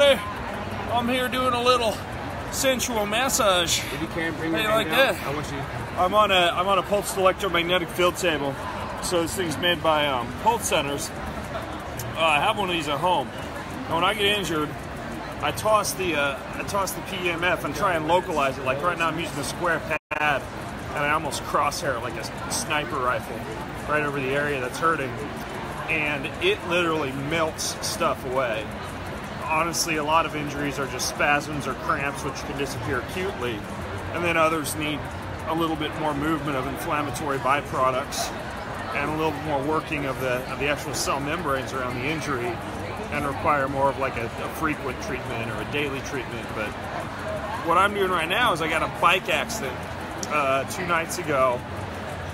I'm here doing a little sensual massage. If you can't bring How your you like hand that? out, I want you. I'm on a pulsed electromagnetic field table. So this thing's made by Pulse Centers. I have one of these at home. And when I get injured, I toss the PEMF and try and localize it. Like right now, I'm using a square pad, and I almost crosshair like a sniper rifle right over the area that's hurting, and it literally melts stuff away. Honestly, a lot of injuries are just spasms or cramps, which can disappear acutely, and then others need a little bit more movement of inflammatory byproducts and a little bit more working of the actual cell membranes around the injury, and require more of like a frequent treatment or a daily treatment. But what I'm doing right now is I got a bike accident 2 nights ago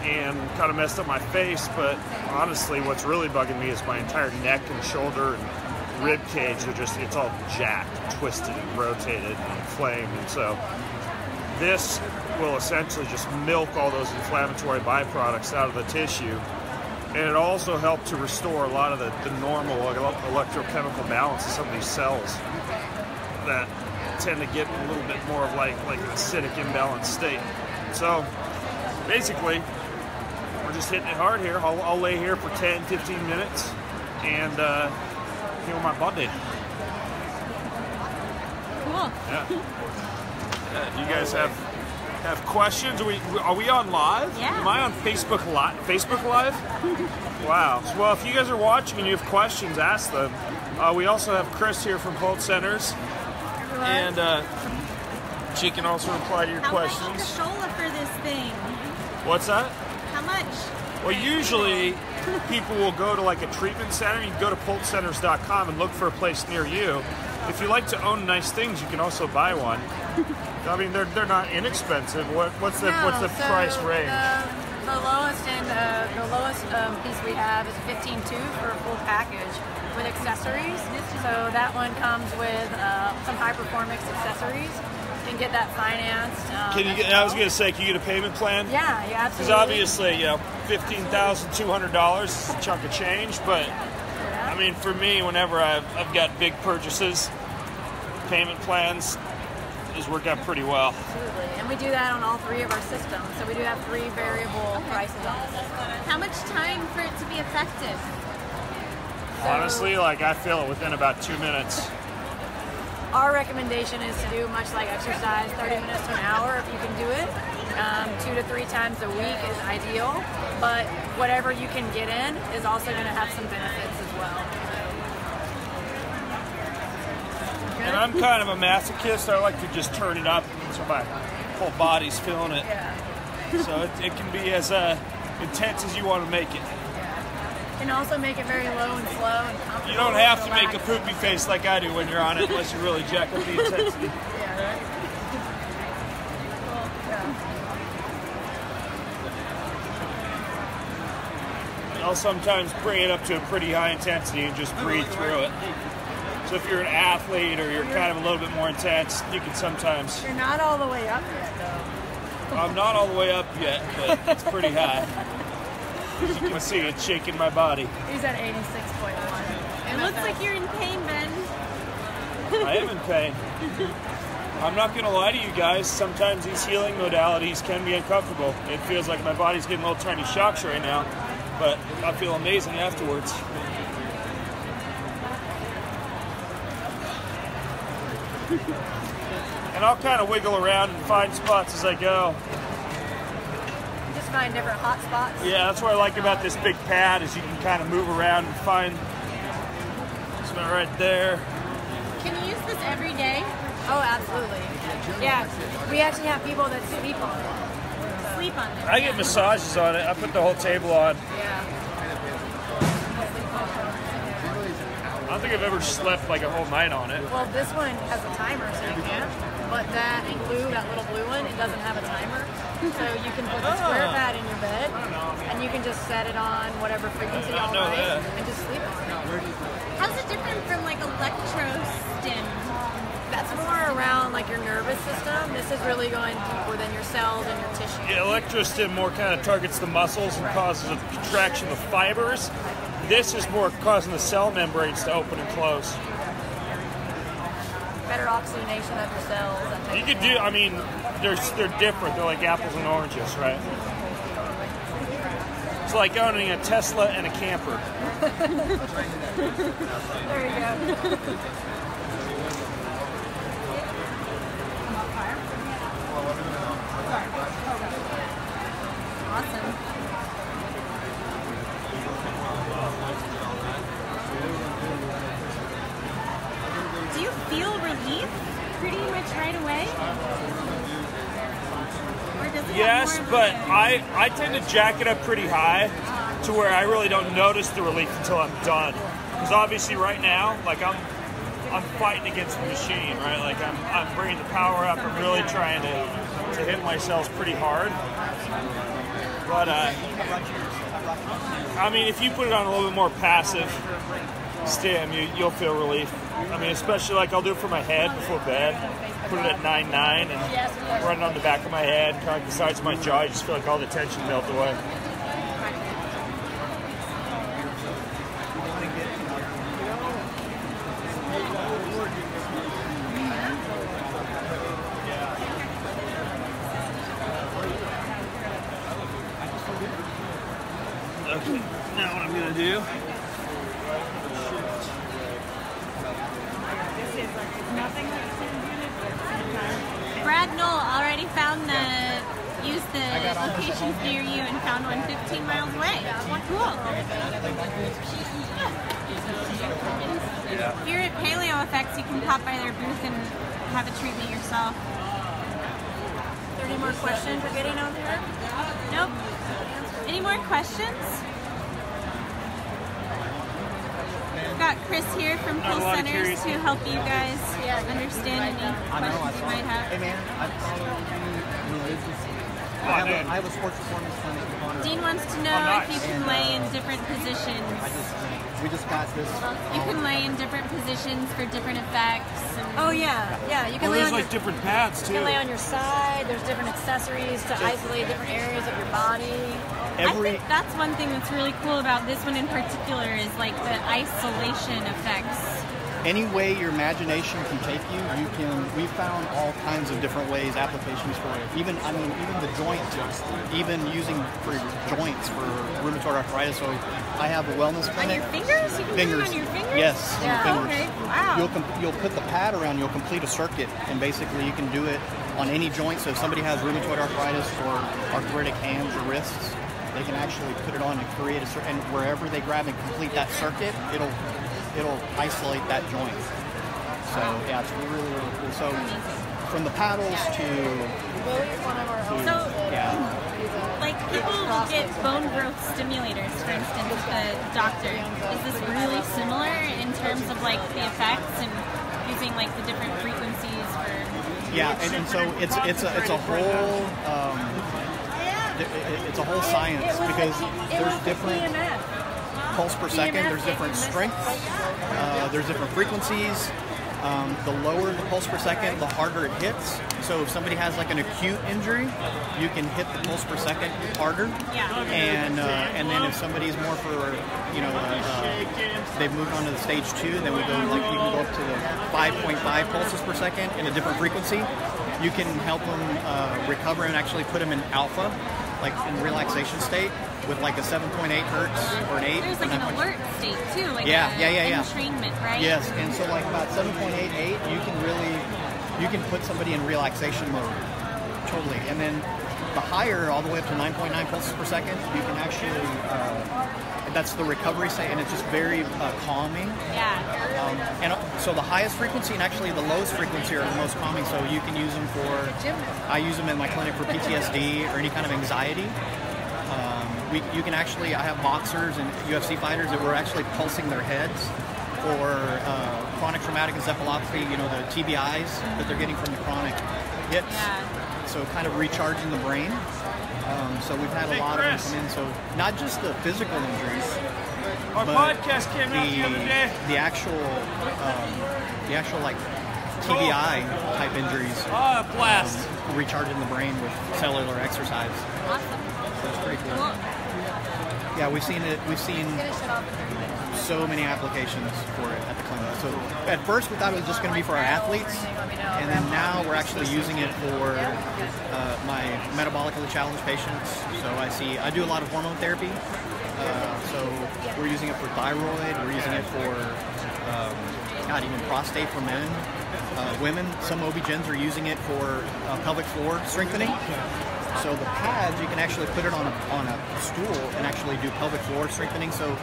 and kind of messed up my face, but honestly what's really bugging me is my entire neck and shoulder and rib cage are just, it's all jacked, twisted and rotated and inflamed. And so this will essentially just milk all those inflammatory byproducts out of the tissue. And it also helped to restore a lot of the normal electrochemical balance of some of these cells that tend to get a little bit more of like an acidic imbalanced state. So basically, we're just hitting it hard here. I'll lay here for 10, 15 minutes and heal my body. Cool. Yeah. You guys have questions? Are we on live? Yeah. Am I on Facebook Live? Facebook Live? Wow. Well, if you guys are watching and you have questions, ask them. We also have Chris here from Pulse Centers, and she can also reply to your questions. How much cashola for this thing? What's that? How much? Well, usually people will go to like a treatment center. You can go to pulsecenters.com and look for a place near you. If you like to own nice things, you can also buy one. I mean, they're not inexpensive. What's the price range? The lowest piece we have is $15.2 for a full package with accessories. So that one comes with some high performance accessories. You can get that financed. I was gonna say, can you get a payment plan? Yeah, absolutely. Because obviously, $15,200 is a chunk of change, but I mean, for me, whenever I've got big purchases, payment plans has worked out pretty well. Absolutely, and we do that on all 3 of our systems. So we do have 3 variable prices on the system. How much time for it to be effective? Honestly, like I feel it within about 2 minutes. Our recommendation is to do much like exercise, 30 minutes to an hour if you can do it. 2 to 3 times a week is ideal, but whatever you can get in is also going to have some benefits as well. And I'm kind of a masochist. I like to just turn it up so my whole body's feeling it. Yeah. So it can be as intense as you want to make it. You can also make it very low and slow and comfortable. You don't have to make a poopy face like I do when you're on it, unless you really jack up the intensity. Yeah, right? I'll sometimes bring it up to a pretty high intensity and just breathe through it. So if you're an athlete or you're kind of a little bit more intense, you can sometimes... You're not all the way up yet, though. I'm not all the way up yet, but it's pretty high. As you can see, it's shaking my body. He's at 86.1. It looks like you're in pain, Ben. I am in pain. I'm not going to lie to you guys. Sometimes these healing modalities can be uncomfortable. It feels like my body's getting little tiny shocks right now, but I feel amazing afterwards. And I'll kind of wiggle around and find spots as I go. Just find different hot spots. Yeah, that's what I like about this big pad, is you can kind of move around and find something right there. Can you use this every day? Oh, absolutely. Yeah, we actually have people that sleep on it. Sleep on it. I get massages on it. I put the whole table on. Yeah. I don't think I've ever slept like a whole night on it. Well, this one has a timer, so you can. But that little blue one, it doesn't have a timer. So you can put the square pad in your bed, and you can just set it on whatever frequency all night, and just sleep on it. How's it different from like electro stim? That's more around like your nervous system. This is really going deep within your cells and your tissue. Yeah, electrostim more kind of targets the muscles and causes a contraction of fibers. This is more causing the cell membranes to open and close. better oxygenation of your cells. You could do. I mean, they're different. They're like apples and oranges, right? It's like owning a Tesla and a camper. There you go. Awesome. Do you feel relief pretty much right away? Or does it Yes, have more but of I tend to jack it up pretty high to where I really don't notice the relief until I'm done. Because obviously right now, like I'm fighting against the machine, right? Like I'm bringing the power up. I'm really trying to hit my cells pretty hard. But I mean, if you put it on a little bit more passive stim, you'll feel relief. I mean, especially like I'll do it for my head before bed. Put it at 9.9 and run it on the back of my head, kind of like the sides of my jaw. You just feel like all the tension melt away. Okay, now what I'm gonna do. Brad Knoll already used the locations near you and found one 15 miles away. Cool. Here at PaleoFX, you can pop by their booth and have a treatment yourself. Are there any more questions you're getting over here? Nope. Any more questions? We've got Chris here from Pulse Centers to help you guys understand any questions you might have. Hey man, I follow you religiously. I have a sports performance clinic in Conroe. Dean wants to know if you can lay in different positions. We just got this. You can lay in different positions for different effects. Oh yeah, yeah. You can lay There's on like different pads too. you can lay on your side. There's different accessories to isolate different areas of your body. I think that's one thing that's really cool about this one in particular is like the isolation effects. Any way your imagination can take you, we found all kinds of different ways, applications for it. Even the joints, even using for joints for rheumatoid arthritis. So I have a wellness clinic. On your fingers? You can do it on your fingers? Yes, Yeah. your fingers. Okay. Wow. You'll put the pad around, you'll complete a circuit, and basically you can do it on any joint. So if somebody has rheumatoid arthritis or arthritic hands or wrists, they can actually put it on and create a circuit, and wherever they grab and complete that circuit, it'll isolate that joint. So yeah, it's really, really cool. So from the paddles to like people will get bone growth stimulators, for instance, with the doctor. Is this really similar in terms of like the effects and using like the different frequencies for? Yeah, and so it's a whole it's a whole science because there's different pulse per second, there's different strengths, there's different frequencies. The lower the pulse per second, the harder it hits. So if somebody has like an acute injury, you can hit the pulse per second harder. Yeah. And then if somebody's more for, they've moved on to the stage 2, then we go like you can go up to the 5.5 pulses per second in a different frequency. You can help them recover and actually put them in alpha, like in relaxation state, with like a 7.8 hertz or an 8. There's like an alert state too, like entrainment, right? Yes, and so like about 7.88, you can put somebody in relaxation mode, totally. And then the higher, all the way up to 9.9 pulses per second, you can actually, that's the recovery state, and it's just very calming. Yeah. And so the highest frequency and actually the lowest frequency are the most calming, so you can use them for, I use them in my clinic for PTSD or any kind of anxiety. You can actually, I have boxers and UFC fighters that were actually pulsing their heads for chronic traumatic encephalopathy, the TBIs that they're getting from the chronic hits. Yeah. So kind of recharging the brain. So we've had a lot of them come in. So not just the physical injuries, Our podcast came out the other day. The actual like TBI type injuries. Blast. Recharging the brain with cellular exercise. Awesome. So it's pretty cool. Yeah, we've seen so many applications for it at the clinic. So at first we thought it was just going to be for our athletes, and then now we're actually using it for my metabolically challenged patients. So I do a lot of hormone therapy. So we're using it for thyroid. We're using it for even prostate for men. Women, some OB-GYNs are using it for pelvic floor strengthening. So the pads, you can actually put it on a stool and actually do pelvic floor strengthening. So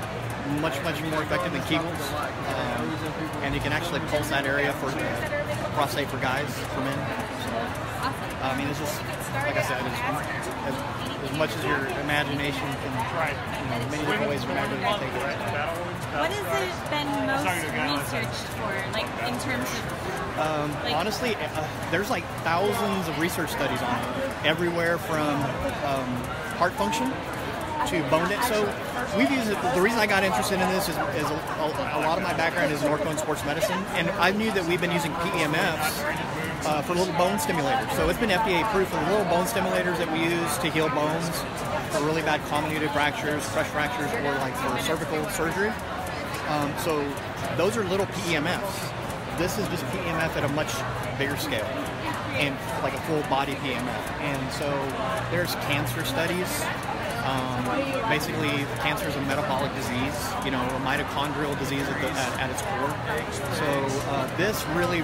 much more effective than Kegels. And you can actually pulse that area for prostate for guys, for men. So, I mean, it's just, like I said, as much as your imagination can, many different ways of imagining to take it. What has it been most researched for, like, in terms of... honestly, there's like thousands of research studies on it, everywhere from heart function to bone density. So we've used it. The reason I got interested in this is a lot of my background is in ortho and sports medicine, and I knew that we've been using PEMFs for little bone stimulators. So it's been FDA approved for the little bone stimulators that we use to heal bones for really bad comminuted fractures, fresh fractures, or like for cervical surgery. So those are little PEMFs. This is just PEMF at a much bigger scale, and like a full body PEMF. And so there's cancer studies. Basically, cancer is a metabolic disease, a mitochondrial disease at its core. So this really,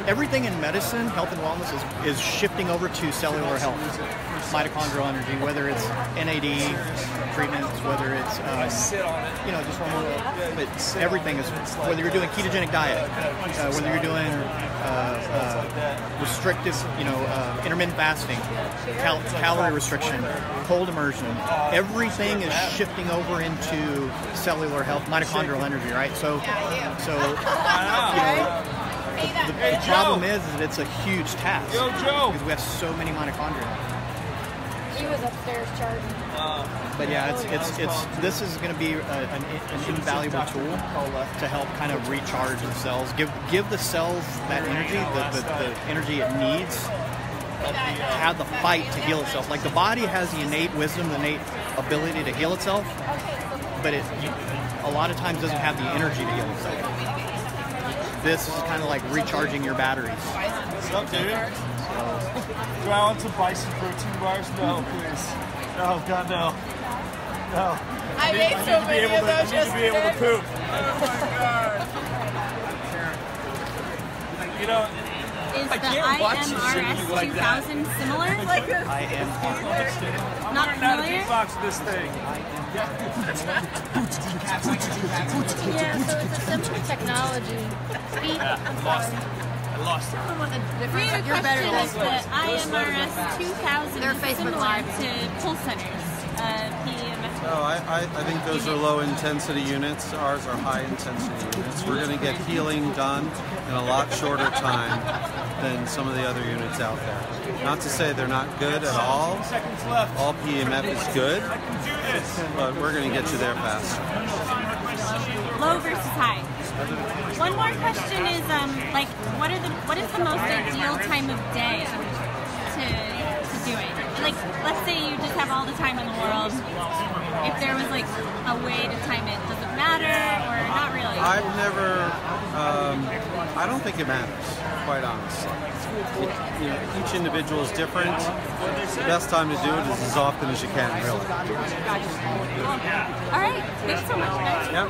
everything in medicine, health and wellness is shifting over to cellular health, mitochondrial energy, whether it's NAD treatments, whether it's, just hormonal, but everything is, whether you're doing ketogenic diet, whether you're doing restrictive, intermittent fasting, calorie restriction, cold immersion, everything is shifting over into cellular health, mitochondrial energy, right? So the problem is that it's a huge task because we have so many mitochondria. He was upstairs charging. But yeah, this is going to be an invaluable tool to help kind of recharge the cells, give the cells that energy, the energy it needs, have the fight to heal itself. Like the body has the innate wisdom, the innate ability to heal itself, but it a lot of times doesn't have the energy to heal itself. This is kind of like recharging your batteries. What's up, dude? Do I want some bison protein bars? No, please. No, God, no. No. I made so many of those yesterday. To be able to poop. Oh my God. Is the IMRS 2000 similar? I'm Not learning how to familiar? beatbox this thing. Yeah, so it's a simple technology. I lost it. You're better than the IMRS 2000 is similar to Pulse Centers PEMF. No, I think those are low intensity units. Ours are high intensity units. We're going to get healing done in a lot shorter time than some of the other units out there. Not to say they're not good at all. All PEMF is good, but we're going to get you there faster. Low versus high. One more question is, what is the most ideal time of day to do it? Like, let's say you just have all the time in the world. If there was like a way to time it, does it matter or not really? I've never. I don't think it matters, quite honestly. Each individual is different. The best time to do it is as often as you can, really. All right. Thanks so much, guys. Yep.